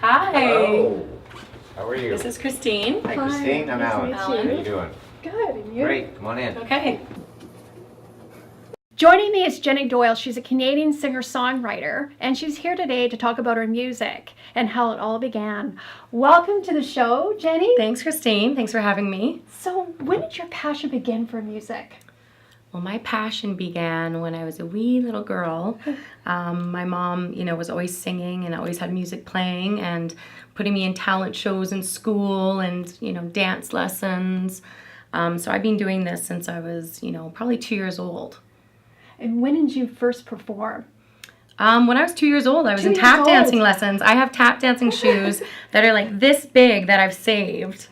Hi. Hello. How are you? This is Christine. Hi, Christine. I'm Alan. meet How you. are you doing? Good, and you? Great. Come on in. Okay. Joining me is Jenni Doyle. She's a Canadian singer-songwriter, and she's here today to talk about her music and how it all began. Welcome to the show, Jenni. Thanks, Christine. Thanks for having me. So, when did your passion begin for music? Well, my passion began when I was a wee little girl. My mom, was always singing and always had music playing and putting me in talent shows in school and, dance lessons. So I've been doing this since I was, probably 2 years old. And when did you first perform? When I was 2 years old, I was 2 in years tap old. dancing lessons. I have tap dancing shoes that are like this big that I've saved.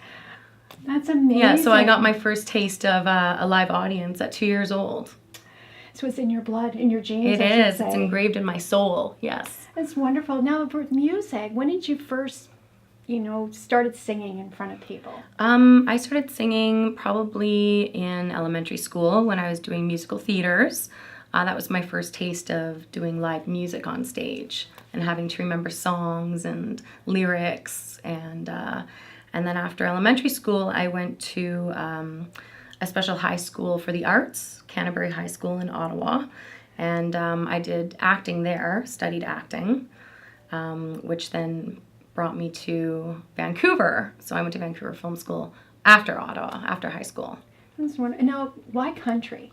That's amazing. Yeah, so I got my first taste of a live audience at 2 years old. So it's in your blood, in your genes, It I should is. say. It's engraved in my soul, yes. That's wonderful. Now, with music, when did you first, started singing in front of people? I started singing probably in elementary school when I was doing musical theaters. That was my first taste of doing live music on stage and having to remember songs and lyrics. And then after elementary school, I went to a special high school for the arts, Canterbury High School in Ottawa. And I did acting there, studied acting, which then brought me to Vancouver. So I went to Vancouver Film School after Ottawa, after high school. That's wonderful. Now, why country?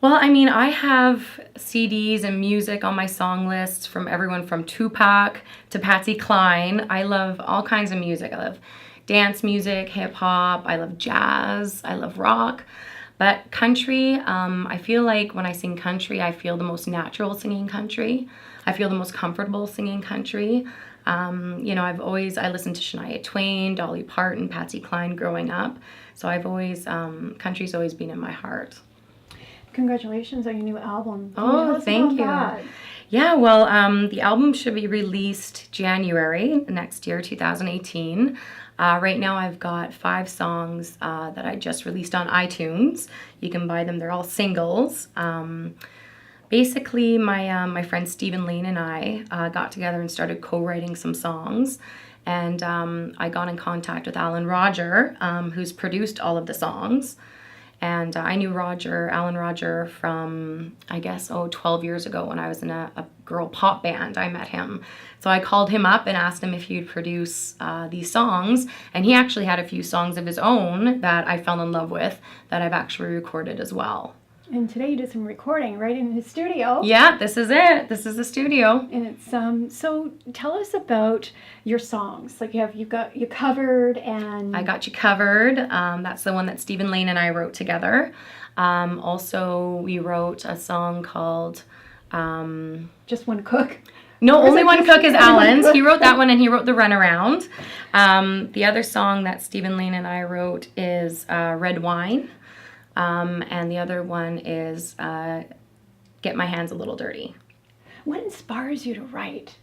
Well, I have CDs and music on my song lists from everyone from Tupac to Patsy Cline. I love all kinds of music. I love dance music, hip hop. I love jazz. I love rock. But country, I feel like when I sing country, I feel the most natural singing country. I feel the most comfortable singing country. I listened to Shania Twain, Dolly Parton, Patsy Cline growing up. So country's always been in my heart. Congratulations on your new album. Can you Oh, tell us thank about you. that? Yeah, well, the album should be released January next year, 2018. Right now I've got 5 songs that I just released on iTunes. You can buy them. They're all singles. Basically, my friend Stephen Lane and I got together and started co-writing some songs. And I got in contact with Alan Roger, who's produced all of the songs. And I knew Alan Roger from, 12 years ago when I was in a girl pop band. I met him. So I called him up and asked him if he'd produce these songs. And he actually had a few songs of his own that I fell in love with that I've actually recorded as well. And today you did some recording right in his studio. Yeah, this is it. This is the studio. And it's so tell us about your songs. Like you've got you covered and I Got You Covered. That's the one that Stephen Lane and I wrote together. Also, we wrote a song called Just One Cook. No, Or Only One Cook is Only One Alan's. Cook? He wrote that one and he wrote the Runaround. The other song that Stephen Lane and I wrote is Red Wine. And the other one is Get My Hands a Little Dirty. What inspires you to write?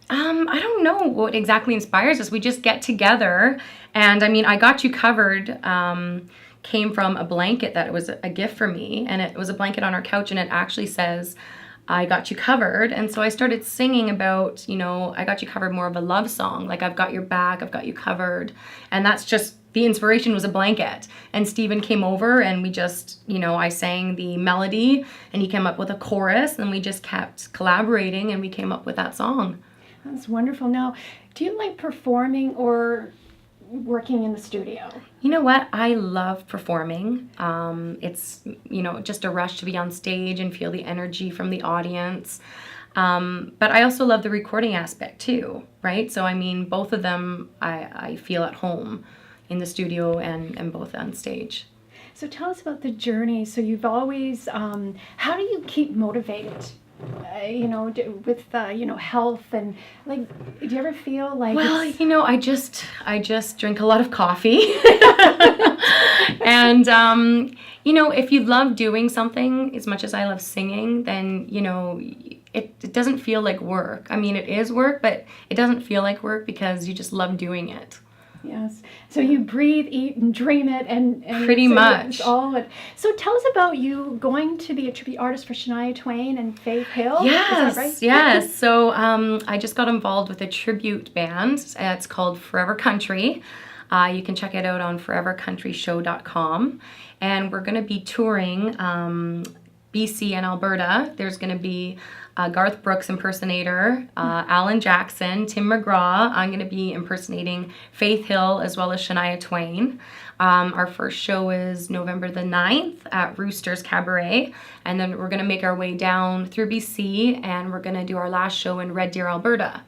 I don't know what exactly inspires us. We just get together. And I Got You Covered came from a blanket that was a gift for me. And it was a blanket on our couch and it actually says, I got you covered. And so I started singing about, I got you covered, more of a love song. Like I've got your back, I've got you covered. And that's just, the inspiration was a blanket. And Stephen came over and we just, I sang the melody and he came up with a chorus and we just kept collaborating and we came up with that song. That's wonderful. Now, do you like performing or working in the studio? You know what? I love performing. It's, just a rush to be on stage and feel the energy from the audience. But I also love the recording aspect too, right? So, both of them I feel at home in the studio and both on stage. So tell us about the journey. So you've always, how do you keep motivated? With health and do you ever feel like? Well, I just drink a lot of coffee, and if you love doing something as much as I love singing, then it doesn't feel like work. It is work, but it doesn't feel like work because you just love doing it. Yes. So you breathe, eat, and dream it, and Pretty so much. It's all it. So tell us about you going to be a tribute artist for Shania Twain and Faith Hill. Yes, Is that right? yes. So I just got involved with a tribute band. It's called Forever Country. You can check it out on forevercountryshow.com. And we're going to be touring BC and Alberta. There's going to be Garth Brooks impersonator, Alan Jackson, Tim McGraw. I'm going to be impersonating Faith Hill as well as Shania Twain. Our first show is November the 9th at Rooster's Cabaret. And then we're going to make our way down through BC and we're going to do our last show in Red Deer, Alberta.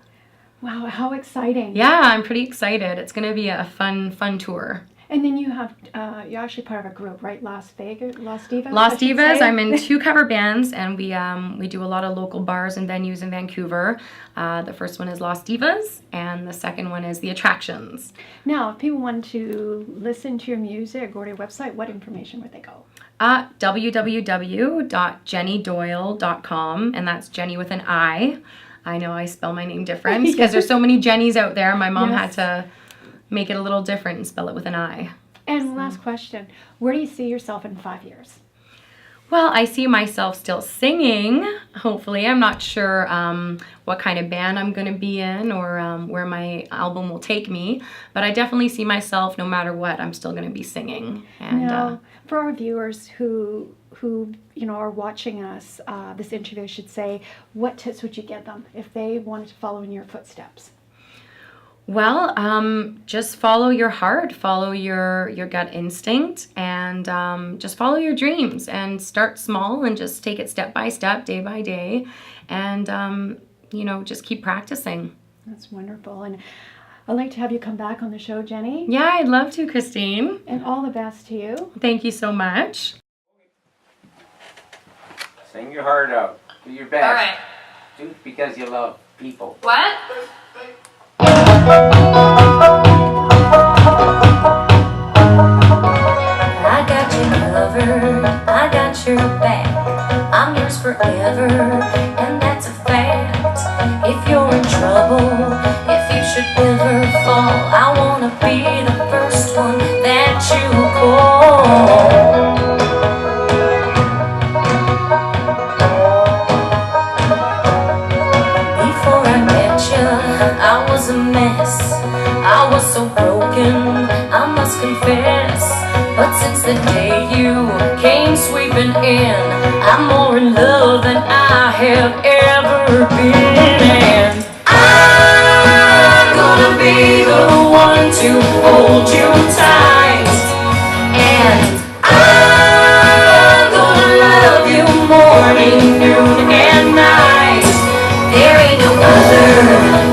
Wow, how exciting. Yeah, I'm pretty excited. It's going to be a fun tour. And then you have, you're actually part of a group, right? Las Divas? Las I should Divas. say. I'm in 2 cover bands, and we do a lot of local bars and venues in Vancouver. The first one is Las Divas, and the second one is The Attractions. Now, if people want to listen to your music, go to your website, what information would they go? www.jennidoyle.com, and that's Jenny with an I. I know I spell my name different because there's so many Jennies out there. My mom had to make it a little different and spell it with an I. And last question, where do you see yourself in 5 years? Well, I see myself still singing, hopefully. I'm not sure what kind of band I'm going to be in or where my album will take me, but I definitely see myself, no matter what, I'm still going to be singing. And Now, for our viewers who are watching us, this interview, I should say, what tips would you give them if they wanted to follow in your footsteps? Well, just follow your heart, follow your gut instinct, and just follow your dreams and start small and just take it step by step, day by day, and just keep practicing. That's wonderful. And I'd like to have you come back on the show, Jenny. Yeah, I'd love to, Christine. And all the best to you. Thank you so much. Sing your heart out. Do your best. All right. Do it because you love people. What? I got you covered, I got your back. I'm yours forever, and that's a fact. If you're in trouble, if you should ever fall, I wanna be the first one that you call. Before I met you, I was a mess. I was so broken, I must confess. But since the day you came sweeping in, I'm more in love than I have ever been. And I'm gonna be the one to hold you tight. And I'm gonna love you morning, noon, and night. There ain't no other,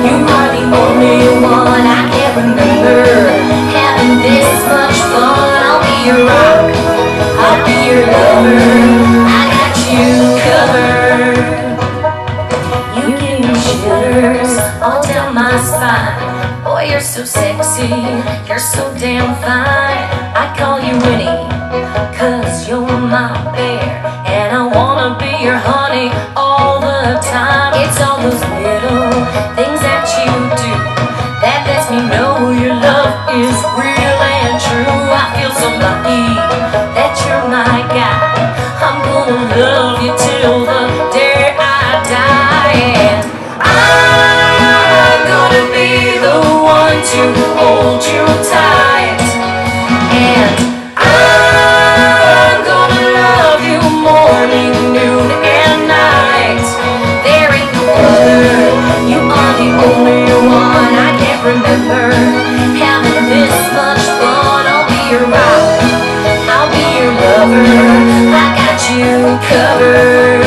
you are the only one. I can't remember having this much fun. I'll be your rock, I'll be your lover. I got you covered. You give me shivers all down my spine. Boy, you're so sexy, you're so damn fine. I call you Winnie, 'cause you're my bear, and I wanna be your honey all the time. It's all those little things that you do that lets me know your love is real and true. I feel so lucky that you're my guy. I'm gonna love you till the day I die. And I'm gonna be the one to hold you tight. And I'm gonna love you morning, noon, and night. There ain't no other, you are the only one. I can't remember having this much fun. I'll be your rock, I'll be your lover. I got you covered.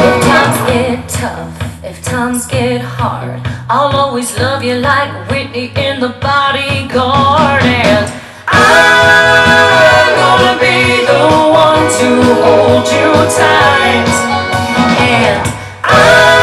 If times get tough, if times get hard, I'll always love you like Whitney in The Bodyguard. And I'm gonna be the one to hold you tight. And I'm